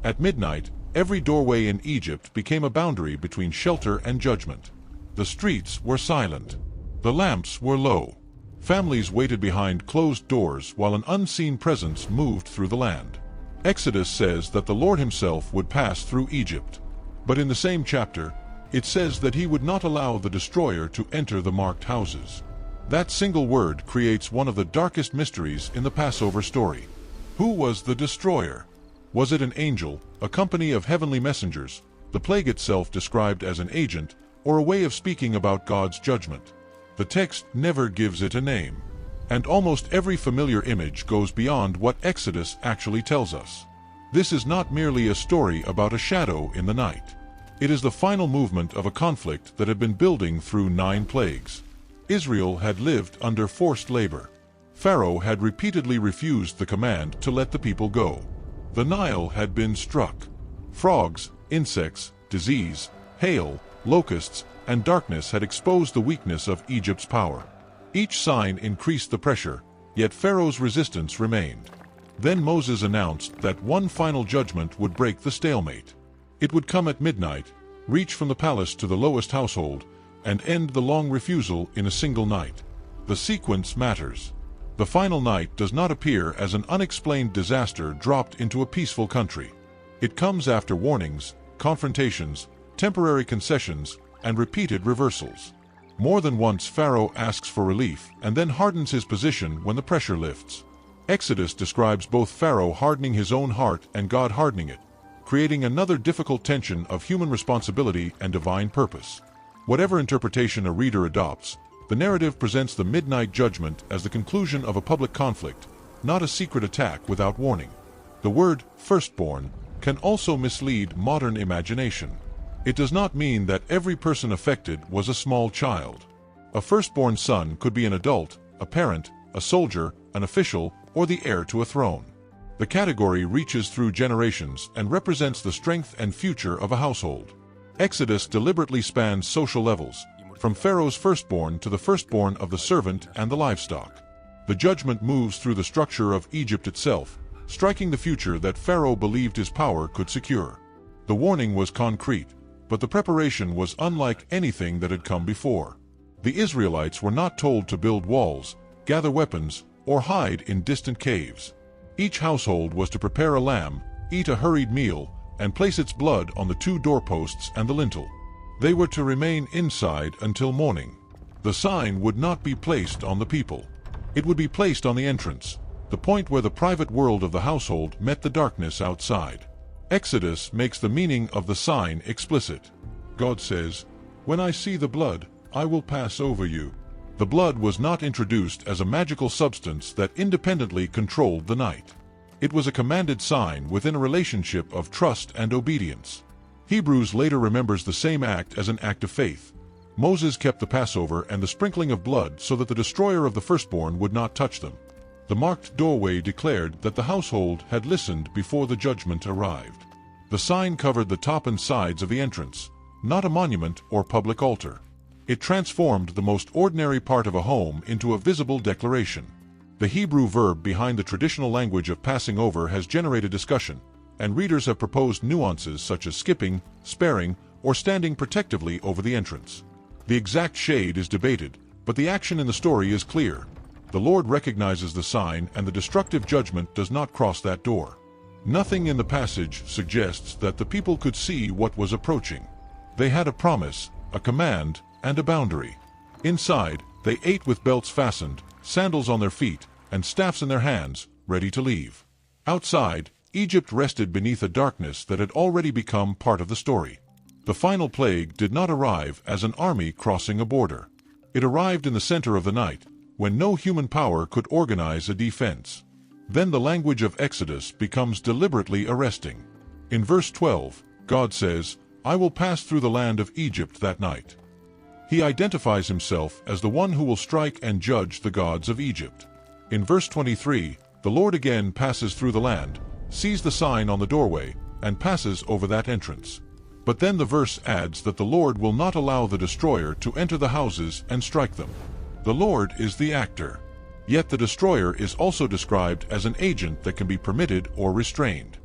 At midnight, every doorway in Egypt became a boundary between shelter and judgment. The streets were silent. The lamps were low. Families waited behind closed doors while an unseen presence moved through the land. Exodus says that the Lord himself would pass through Egypt. But in the same chapter, it says that he would not allow the destroyer to enter the marked houses. That single word creates one of the darkest mysteries in the Passover story. Who was the destroyer? Was it an angel, a company of heavenly messengers, the plague itself described as an agent, or a way of speaking about God's judgment? The text never gives it a name. And almost every familiar image goes beyond what Exodus actually tells us. This is not merely a story about a shadow in the night. It is the final movement of a conflict that had been building through 9 plagues. Israel had lived under forced labor. Pharaoh had repeatedly refused the command to let the people go. The Nile had been struck. Frogs, insects, disease, hail, locusts, and darkness had exposed the weakness of Egypt's power. Each sign increased the pressure, yet Pharaoh's resistance remained. Then Moses announced that one final judgment would break the stalemate. It would come at midnight, reach from the palace to the lowest household, and end the long refusal in a single night. The sequence matters. The final night does not appear as an unexplained disaster dropped into a peaceful country. It comes after warnings, confrontations, temporary concessions, and repeated reversals. More than once Pharaoh asks for relief and then hardens his position when the pressure lifts. Exodus describes both Pharaoh hardening his own heart and God hardening it, creating another difficult tension of human responsibility and divine purpose. Whatever interpretation a reader adopts, the narrative presents the midnight judgment as the conclusion of a public conflict, not a secret attack without warning. The word firstborn can also mislead modern imagination. It does not mean that every person affected was a small child. A firstborn son could be an adult, a parent, a soldier, an official, or the heir to a throne. The category reaches through generations and represents the strength and future of a household. Exodus deliberately spans social levels, from Pharaoh's firstborn to the firstborn of the servant and the livestock. The judgment moves through the structure of Egypt itself, striking the future that Pharaoh believed his power could secure. The warning was concrete, but the preparation was unlike anything that had come before. The Israelites were not told to build walls, gather weapons, or hide in distant caves. Each household was to prepare a lamb, eat a hurried meal, and place its blood on the 2 doorposts and the lintel. They were to remain inside until morning. The sign would not be placed on the people. It would be placed on the entrance, the point where the private world of the household met the darkness outside. Exodus makes the meaning of the sign explicit. God says, "When I see the blood, I will pass over you." The blood was not introduced as a magical substance that independently controlled the night. It was a commanded sign within a relationship of trust and obedience. Hebrews later remembers the same act as an act of faith. Moses kept the Passover and the sprinkling of blood so that the destroyer of the firstborn would not touch them. The marked doorway declared that the household had listened before the judgment arrived. The sign covered the top and sides of the entrance, not a monument or public altar. It transformed the most ordinary part of a home into a visible declaration. The Hebrew verb behind the traditional language of passing over has generated discussion, and readers have proposed nuances such as skipping, sparing, or standing protectively over the entrance. The exact shade is debated, but the action in the story is clear. The Lord recognizes the sign, and the destructive judgment does not cross that door. Nothing in the passage suggests that the people could see what was approaching. They had a promise, a command, and a boundary. Inside, they ate with belts fastened, sandals on their feet, and staffs in their hands, ready to leave. Outside, Egypt rested beneath a darkness that had already become part of the story. The final plague did not arrive as an army crossing a border. It arrived in the center of the night, when no human power could organize a defense. Then the language of Exodus becomes deliberately arresting. In verse 12, God says, "I will pass through the land of Egypt that night." He identifies himself as the one who will strike and judge the gods of Egypt. In verse 23, the Lord again passes through the land, sees the sign on the doorway, and passes over that entrance. But then the verse adds that the Lord will not allow the destroyer to enter the houses and strike them. The Lord is the actor. Yet the destroyer is also described as an agent that can be permitted or restrained.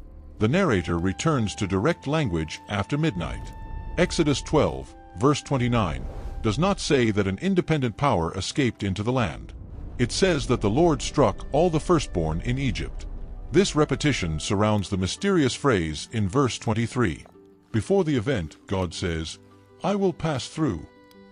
The narrator returns to direct language after midnight. Exodus 12, verse 29, does not say that an independent power escaped into the land. It says that the Lord struck all the firstborn in Egypt. This repetition surrounds the mysterious phrase in verse 23. Before the event, God says, "I will pass through."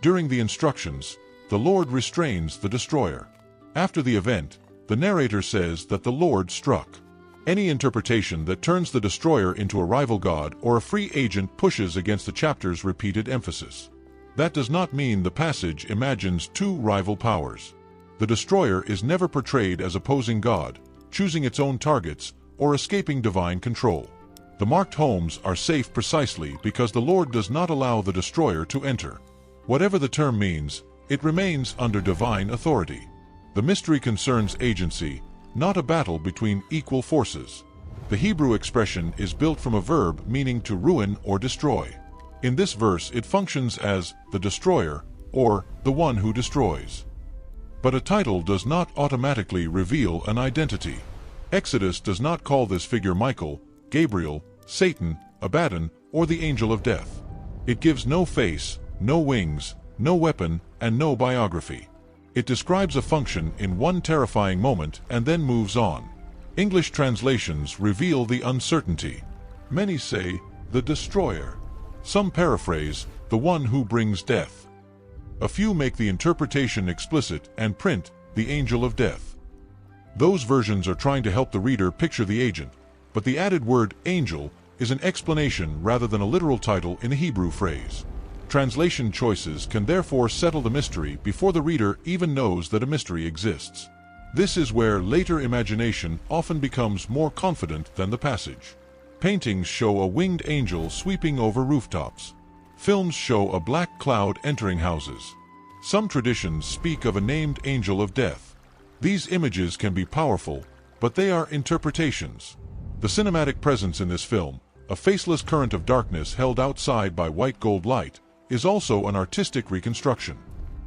During the instructions, the Lord restrains the destroyer. After the event, the narrator says that the Lord struck. Any interpretation that turns the destroyer into a rival god or a free agent pushes against the chapter's repeated emphasis. That does not mean the passage imagines two rival powers. The destroyer is never portrayed as opposing God, choosing its own targets, or escaping divine control. The marked homes are safe precisely because the Lord does not allow the destroyer to enter. Whatever the term means, it remains under divine authority. The mystery concerns agency, not a battle between equal forces. The Hebrew expression is built from a verb meaning to ruin or destroy. In this verse it functions as the destroyer, or the one who destroys. But a title does not automatically reveal an identity. Exodus does not call this figure Michael, Gabriel, Satan, Abaddon, or the angel of death. It gives no face, no wings, no weapon, and no biography. It describes a function in one terrifying moment and then moves on. English translations reveal the uncertainty. Many say, the destroyer. Some paraphrase, the one who brings death. A few make the interpretation explicit and print, the angel of death. Those versions are trying to help the reader picture the agent, but the added word angel is an explanation rather than a literal title in a Hebrew phrase. Translation choices can therefore settle the mystery before the reader even knows that a mystery exists. This is where later imagination often becomes more confident than the passage. Paintings show a winged angel sweeping over rooftops. Films show a black cloud entering houses. Some traditions speak of a named angel of death. These images can be powerful, but they are interpretations. The cinematic presence in this film, a faceless current of darkness held outside by white gold light, is also an artistic reconstruction.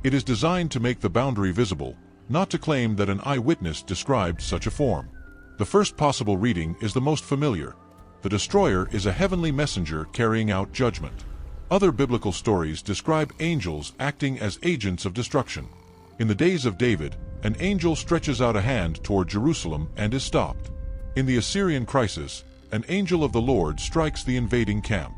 It is designed to make the boundary visible, not to claim that an eyewitness described such a form. The first possible reading is the most familiar. The destroyer is a heavenly messenger carrying out judgment. Other biblical stories describe angels acting as agents of destruction. In the days of David, an angel stretches out a hand toward Jerusalem and is stopped. In the Assyrian crisis, an angel of the Lord strikes the invading camp.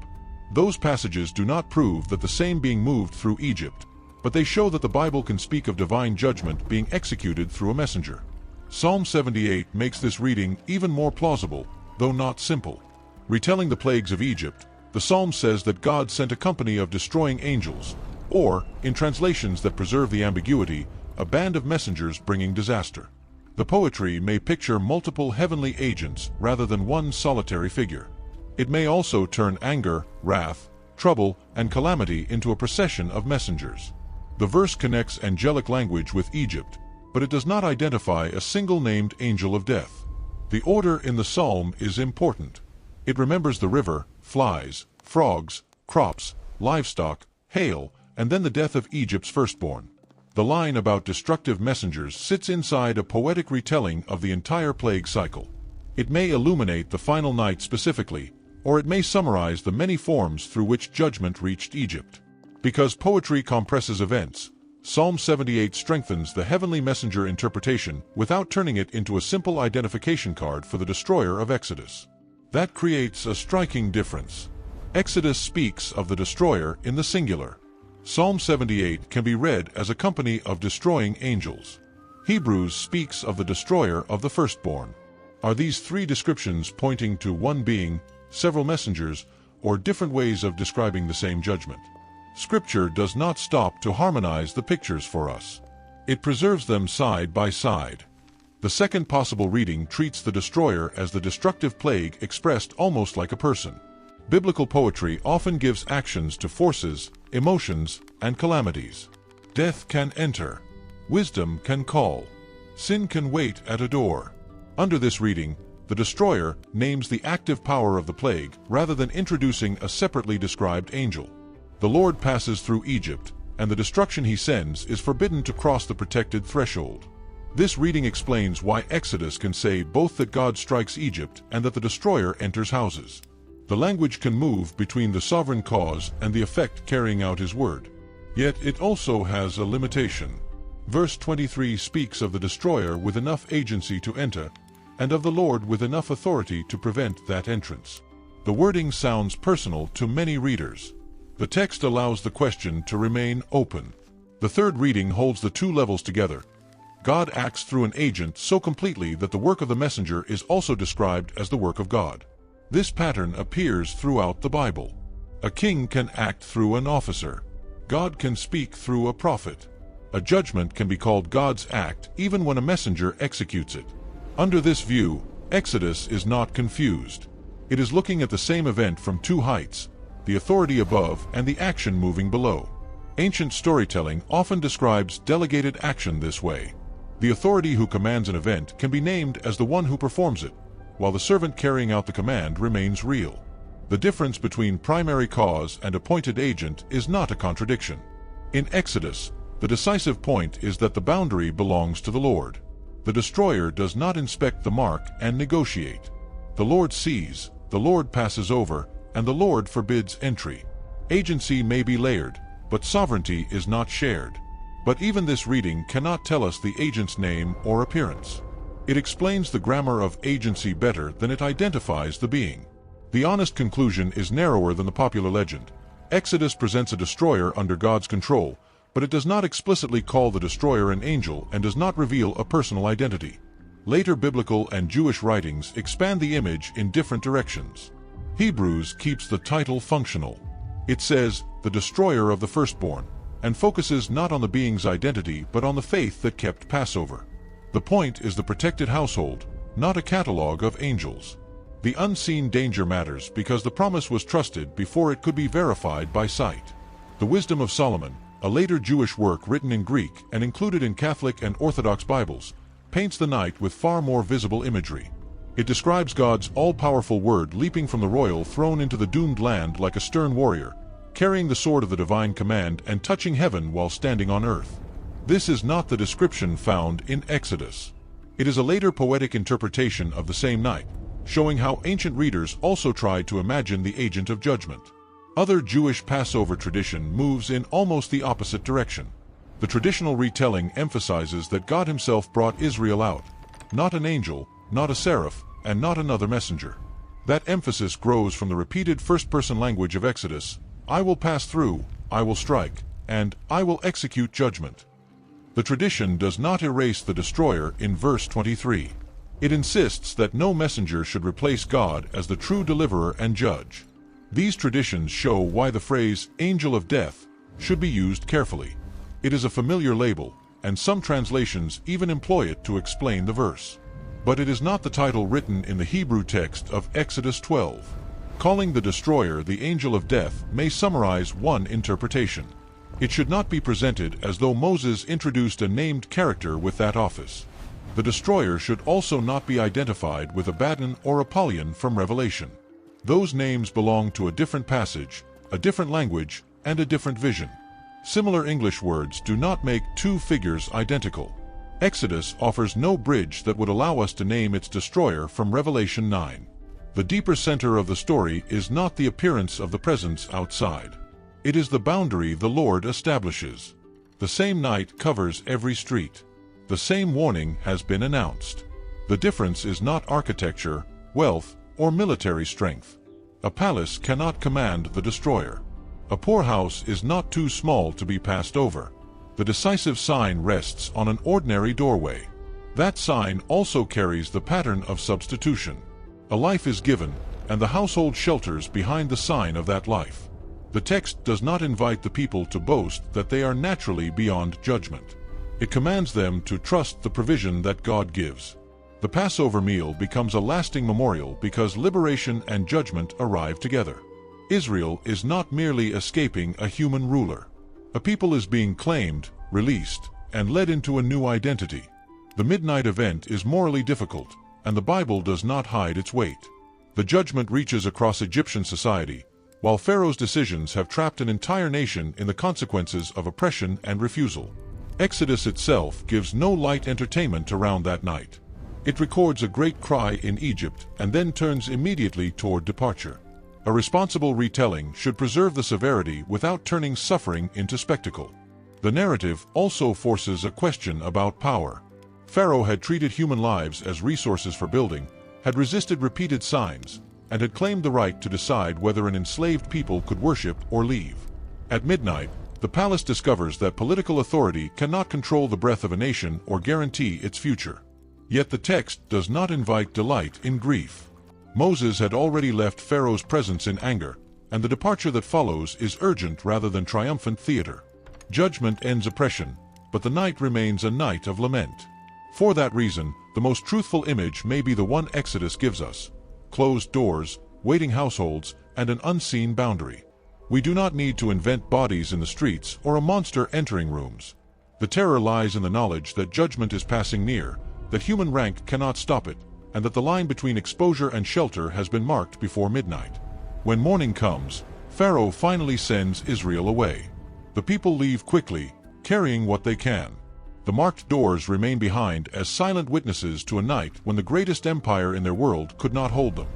Those passages do not prove that the same being moved through Egypt, but they show that the Bible can speak of divine judgment being executed through a messenger. Psalm 78 makes this reading even more plausible, though not simple. Retelling the plagues of Egypt, the psalm says that God sent a company of destroying angels, or, in translations that preserve the ambiguity, a band of messengers bringing disaster. The poetry may picture multiple heavenly agents rather than one solitary figure. It may also turn anger, wrath, trouble, and calamity into a procession of messengers. The verse connects angelic language with Egypt, but it does not identify a single named angel of death. The order in the psalm is important. It remembers the river, flies, frogs, crops, livestock, hail, and then the death of Egypt's firstborn. The line about destructive messengers sits inside a poetic retelling of the entire plague cycle. It may illuminate the final night specifically, or it may summarize the many forms through which judgment reached Egypt. Because poetry compresses events, Psalm 78 strengthens the heavenly messenger interpretation without turning it into a simple identification card for the destroyer of Exodus. That creates a striking difference. Exodus speaks of the destroyer in the singular. Psalm 78 can be read as a company of destroying angels. Hebrews speaks of the destroyer of the firstborn. Are these three descriptions pointing to one being, several messengers, or different ways of describing the same judgment? Scripture does not stop to harmonize the pictures for us. It preserves them side by side. The second possible reading treats the destroyer as the destructive plague expressed almost like a person. Biblical poetry often gives actions to forces, emotions, and calamities. Death can enter. Wisdom can call. Sin can wait at a door. Under this reading, the destroyer names the active power of the plague rather than introducing a separately described angel. The Lord passes through Egypt, and the destruction he sends is forbidden to cross the protected threshold. This reading explains why Exodus can say both that God strikes Egypt and that the destroyer enters houses. The language can move between the sovereign cause and the effect carrying out his word. Yet it also has a limitation. Verse 23 speaks of the destroyer with enough agency to enter, and of the Lord with enough authority to prevent that entrance. The wording sounds personal to many readers. The text allows the question to remain open. The third reading holds the two levels together. God acts through an agent so completely that the work of the messenger is also described as the work of God. This pattern appears throughout the Bible. A king can act through an officer. God can speak through a prophet. A judgment can be called God's act even when a messenger executes it. Under this view, Exodus is not confused. It is looking at the same event from two heights, the authority above and the action moving below. Ancient storytelling often describes delegated action this way. The authority who commands an event can be named as the one who performs it, while the servant carrying out the command remains real. The difference between primary cause and appointed agent is not a contradiction. In Exodus, the decisive point is that the boundary belongs to the Lord. The destroyer does not inspect the mark and negotiate. The Lord sees, the Lord passes over, and the Lord forbids entry. Agency may be layered, but sovereignty is not shared. But even this reading cannot tell us the agent's name or appearance. It explains the grammar of agency better than it identifies the being. The honest conclusion is narrower than the popular legend. Exodus presents a destroyer under God's control, but it does not explicitly call the destroyer an angel and does not reveal a personal identity. Later biblical and Jewish writings expand the image in different directions. Hebrews keeps the title functional. It says, the destroyer of the firstborn, and focuses not on the being's identity but on the faith that kept Passover. The point is the protected household, not a catalogue of angels. The unseen danger matters because the promise was trusted before it could be verified by sight. The Wisdom of Solomon, a later Jewish work written in Greek and included in Catholic and Orthodox Bibles, paints the night with far more visible imagery. It describes God's all-powerful word leaping from the royal throne into the doomed land like a stern warrior, carrying the sword of the divine command and touching heaven while standing on earth. This is not the description found in Exodus. It is a later poetic interpretation of the same night, showing how ancient readers also tried to imagine the agent of judgment. Other Jewish Passover tradition moves in almost the opposite direction. The traditional retelling emphasizes that God himself brought Israel out, not an angel, not a seraph, and not another messenger. That emphasis grows from the repeated first-person language of Exodus, I will pass through, I will strike, and I will execute judgment. The tradition does not erase the destroyer in verse 23. It insists that no messenger should replace God as the true deliverer and judge. These traditions show why the phrase, angel of death, should be used carefully. It is a familiar label, and some translations even employ it to explain the verse. But it is not the title written in the Hebrew text of Exodus 12. Calling the destroyer the angel of death may summarize one interpretation. It should not be presented as though Moses introduced a named character with that office. The destroyer should also not be identified with Abaddon or Apollyon from Revelation. Those names belong to a different passage, a different language, and a different vision. Similar English words do not make two figures identical. Exodus offers no bridge that would allow us to name its destroyer from Revelation 9. The deeper center of the story is not the appearance of the presence outside. It is the boundary the Lord establishes. The same night covers every street. The same warning has been announced. The difference is not architecture, wealth, or military strength. A palace cannot command the destroyer. A poorhouse is not too small to be passed over. The decisive sign rests on an ordinary doorway. That sign also carries the pattern of substitution. A life is given, and the household shelters behind the sign of that life. The text does not invite the people to boast that they are naturally beyond judgment. It commands them to trust the provision that God gives. The Passover meal becomes a lasting memorial because liberation and judgment arrive together. Israel is not merely escaping a human ruler. A people is being claimed, released, and led into a new identity. The midnight event is morally difficult, and the Bible does not hide its weight. The judgment reaches across Egyptian society, while Pharaoh's decisions have trapped an entire nation in the consequences of oppression and refusal. Exodus itself gives no light entertainment around that night. It records a great cry in Egypt and then turns immediately toward departure. A responsible retelling should preserve the severity without turning suffering into spectacle. The narrative also forces a question about power. Pharaoh had treated human lives as resources for building, had resisted repeated signs, and had claimed the right to decide whether an enslaved people could worship or leave. At midnight, the palace discovers that political authority cannot control the breath of a nation or guarantee its future. Yet the text does not invite delight in grief. Moses had already left Pharaoh's presence in anger, and the departure that follows is urgent rather than triumphant theater. Judgment ends oppression, but the night remains a night of lament. For that reason, the most truthful image may be the one Exodus gives us: closed doors, waiting households, and an unseen boundary. We do not need to invent bodies in the streets or a monster entering rooms. The terror lies in the knowledge that judgment is passing near, that human rank cannot stop it, and that the line between exposure and shelter has been marked before midnight. When morning comes, Pharaoh finally sends Israel away. The people leave quickly, carrying what they can. The marked doors remain behind as silent witnesses to a night when the greatest empire in their world could not hold them.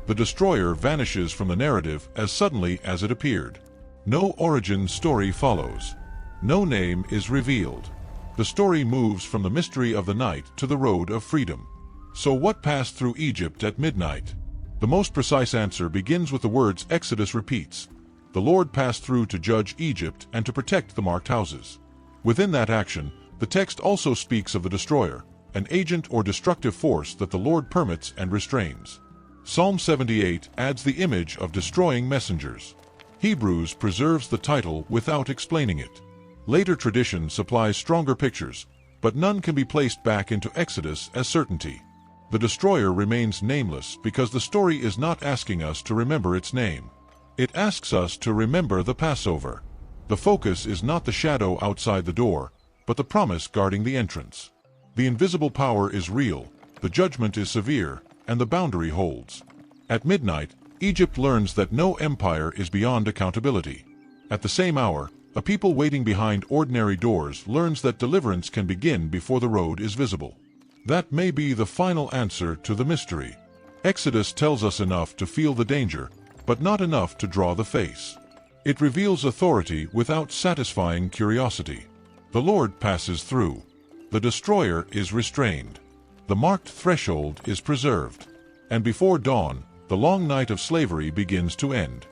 The destroyer vanishes from the narrative as suddenly as it appeared. No origin story follows. No name is revealed. The story moves from the mystery of the night to the road of freedom. So what passed through Egypt at midnight? The most precise answer begins with the words Exodus repeats. The Lord passed through to judge Egypt and to protect the marked houses. Within that action, the text also speaks of the destroyer, an agent or destructive force that the Lord permits and restrains. Psalm 78 adds the image of destroying messengers. Hebrews preserves the title without explaining it. Later tradition supplies stronger pictures, but none can be placed back into Exodus as certainty. The destroyer remains nameless because the story is not asking us to remember its name. It asks us to remember the Passover. The focus is not the shadow outside the door, but the promise guarding the entrance. The invisible power is real, the judgment is severe, and the boundary holds. At midnight, Egypt learns that no empire is beyond accountability. At the same hour, a people waiting behind ordinary doors learns that deliverance can begin before the road is visible. That may be the final answer to the mystery. Exodus tells us enough to feel the danger, but not enough to draw the face. It reveals authority without satisfying curiosity. The Lord passes through. The destroyer is restrained. The marked threshold is preserved. And before dawn, the long night of slavery begins to end.